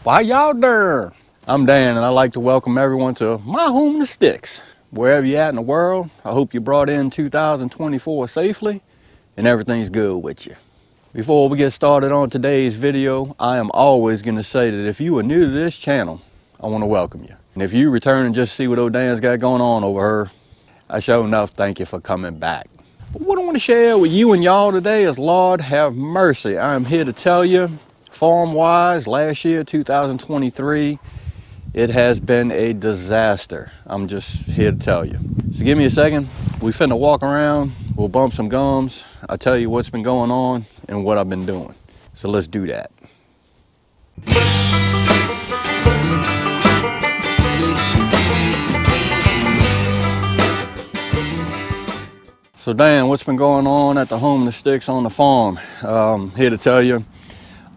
Why y'all there? I'm Dan, and I'd like to welcome everyone to my home in the sticks. Wherever you're at in the world, I hope you brought in 2024 safely and everything's good with you. Before we get started on today's video, I am always going to say that if you are new to this channel, I want to welcome you. And if you return and just see what old Dan's got going on over here, I sure enough thank you for coming back. But what I want to share with you and y'all today is, Lord have mercy, I am here to tell you, farm-wise, last year, 2023, it has been a disaster. I'm just here to tell you. So give me a second. We finna walk around, we'll bump some gums. I'll tell you what's been going on and what I've been doing. So let's do that. So Dan, what's been going on at the home in the sticks on the farm? Here to tell you,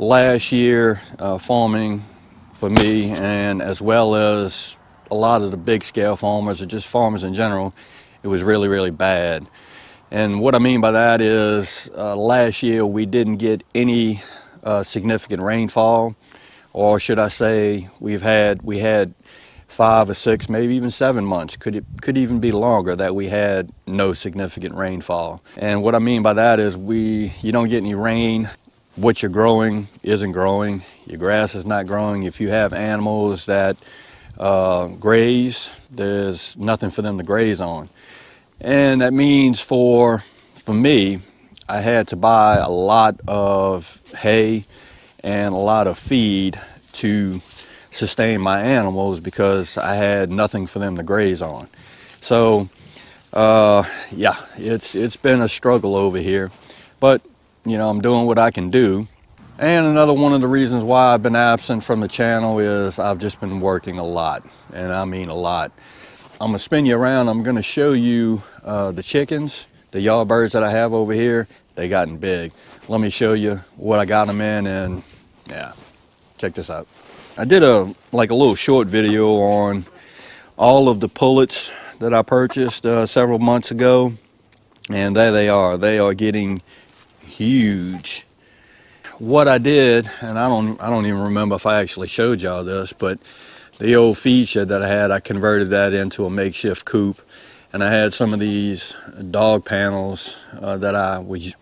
last year farming for me, and as well as a lot of the big scale farmers or just farmers in general, it was really bad. And what I mean by that is last year we didn't get any significant rainfall, or should I say we had 5 or 6, maybe even 7 months, could even be longer, that we had no significant rainfall. And what I mean by that is you don't get any rain, what you're growing isn't growing, your grass is not growing. If you have animals that graze, there's nothing for them to graze on. And that means for me, I had to buy a lot of hay and a lot of feed to sustain my animals because I had nothing for them to graze on. So yeah, it's been a struggle over here, but you know, I'm doing what I can do. And another one of the reasons why I've been absent from the channel is I've just been working a lot, and I mean a lot. I'm gonna spin you around. I'm gonna show you the chickens, the yard birds that I have over here. They gotten big. Let me show you what I got them in, and yeah, check this out. I did a little short video on all of the pullets that I purchased several months ago, and there they are. They are getting huge. What I did, and I don't even remember if I actually showed y'all this, but the old feed shed that I had, I converted that into a makeshift coop, and I had some of these dog panels that I was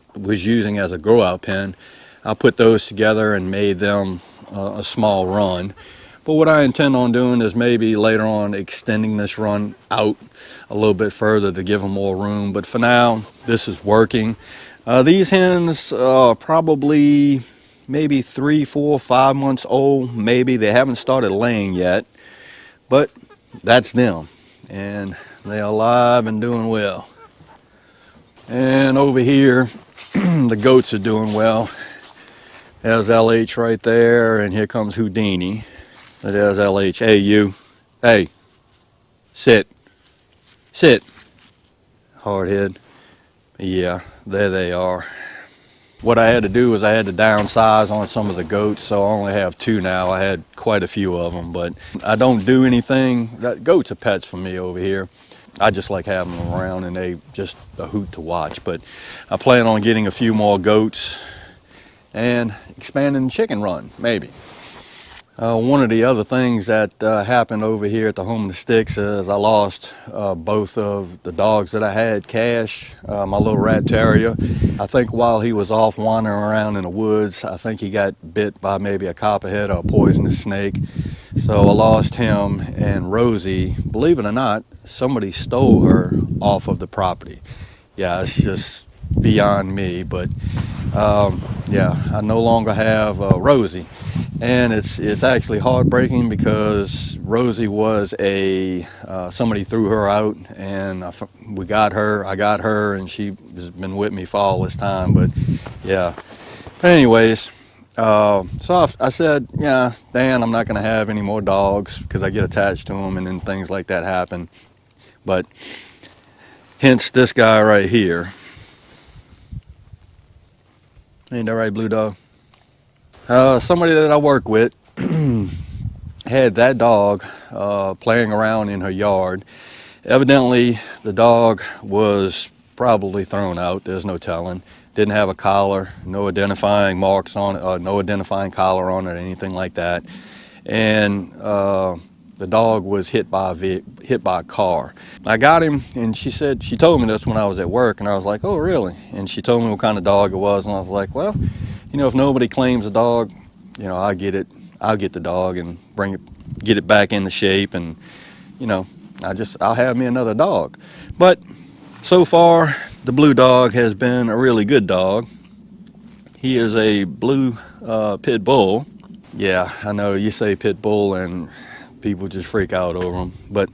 using as a grow out pen. I put those together and made them a small run. But what I intend on doing is maybe later on extending this run out a little bit further to give them more room. But for now, this is working. These hens are probably maybe 3, 4, 5 months old. Maybe they haven't started laying yet, but that's them, and they are alive and doing well. And over here, the goats are doing well. There's LH right there, and here comes Houdini. There's LH. Hey, you. Hey. Sit. Sit. Hardhead. Yeah, there they are. What I had to do was I had to downsize on some of the goats, so I only have 2 now. I had quite a few of them, but I don't do anything. Goats are pets for me over here. I just like having them around, and they just a hoot to watch. But I plan on getting a few more goats and expanding the chicken run, maybe. One of the other things that happened over here at the home in the sticks is I lost both of the dogs that I had. Cash, my little rat terrier, I think while he was off wandering around in the woods, I think he got bit by maybe a copperhead or a poisonous snake. So I lost him. And Rosie, believe it or not, somebody stole her off of the property. Yeah, it's just beyond me, but yeah, I no longer have Rosie. And it's actually heartbreaking because Rosie was somebody threw her out, and we got her. I got her, and she's been with me for all this time. But yeah. Anyways, so I said, yeah, Dan, I'm not going to have any more dogs because I get attached to them, and then things like that happen. But hence this guy right here. Ain't that right, Blue Dog? Somebody that I work with had that dog playing around in her yard. Evidently, the dog was probably thrown out. There's no telling. Didn't have a collar, no identifying marks on it, no identifying collar on it, anything like that. and the dog was hit by a car. I got him, and she told me this when I was at work, and I was like, oh really? And she told me what kind of dog it was, and I was like, well, you know, if nobody claims a dog, you know, I'll get the dog and get it back into shape, and you know, I'll have me another dog. But so far, the blue dog has been a really good dog. He is a blue pit bull. Yeah, I know you say pit bull and people just freak out over him, but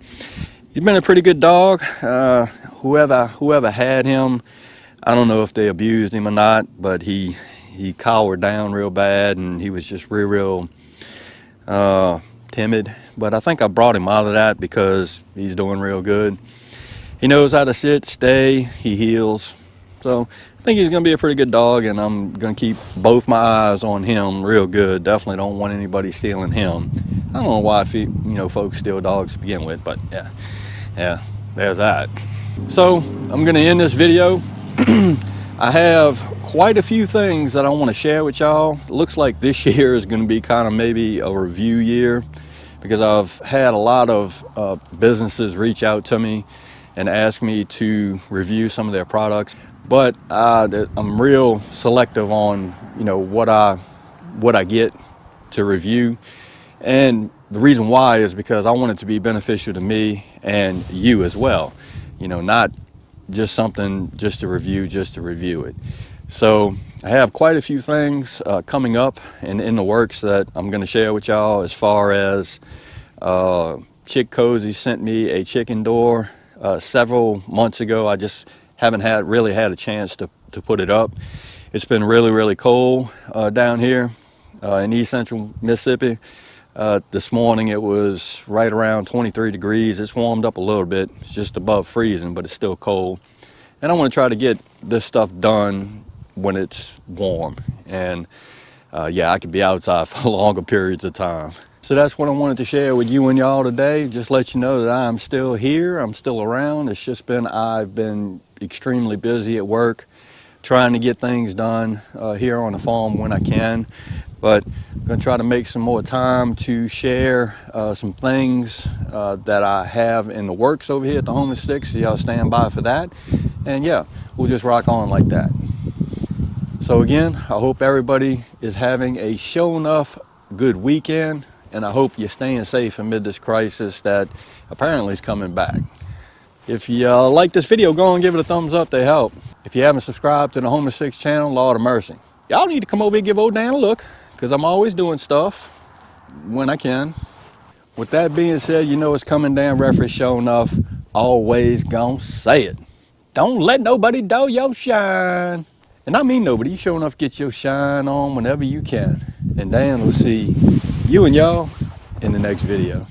he's been a pretty good dog. Whoever had him, I don't know if they abused him or not, but he cowered down real bad, and he was just real timid. But I think I brought him out of that because he's doing real good. He knows how to sit, stay, he heals. So I think he's going to be a pretty good dog, and I'm going to keep both my eyes on him real good. Definitely don't want anybody stealing him. I don't know why folks steal dogs to begin with, but yeah, there's that. So I'm going to end this video. I have quite a few things that I want to share with y'all. It looks like this year is going to be kind of maybe a review year, because I've had a lot of businesses reach out to me and ask me to review some of their products, but I'm real selective on what I get to review. And the reason why is because I want it to be beneficial to me and you as well. Not just something just to review it. So I have quite a few things coming up and in the works that I'm going to share with y'all, as far as Chick Cozy sent me a chicken door several months ago. I just haven't really had a chance to put it up. It's been really cold down here in East Central Mississippi. This morning it was right around 23 degrees. It's warmed up a little bit. It's just above freezing, but it's still cold. And I want to try to get this stuff done when it's warm. And yeah, I could be outside for longer periods of time. So that's what I wanted to share with you and y'all today. Just let you know that I'm still here. I'm still around. It's just I've been extremely busy at work, trying to get things done here on the farm when I can. But I'm going to try to make some more time to share some things that I have in the works over here at the Home and Sticks. So y'all stand by for that. And yeah, we'll just rock on like that. So again, I hope everybody is having a show enough good weekend. And I hope you're staying safe amid this crisis that apparently is coming back. If you like this video, go and give it a thumbs up to help. If you haven't subscribed to the Home and Sticks channel, Lord of mercy. Y'all need to come over here and give old Dan a look, because I'm always doing stuff when I can. With that being said, it's coming down, reference show enough. Always gonna say it. Don't let nobody dull your shine. And I mean nobody. You sure enough get your shine on whenever you can. And Dan will see you and y'all in the next video.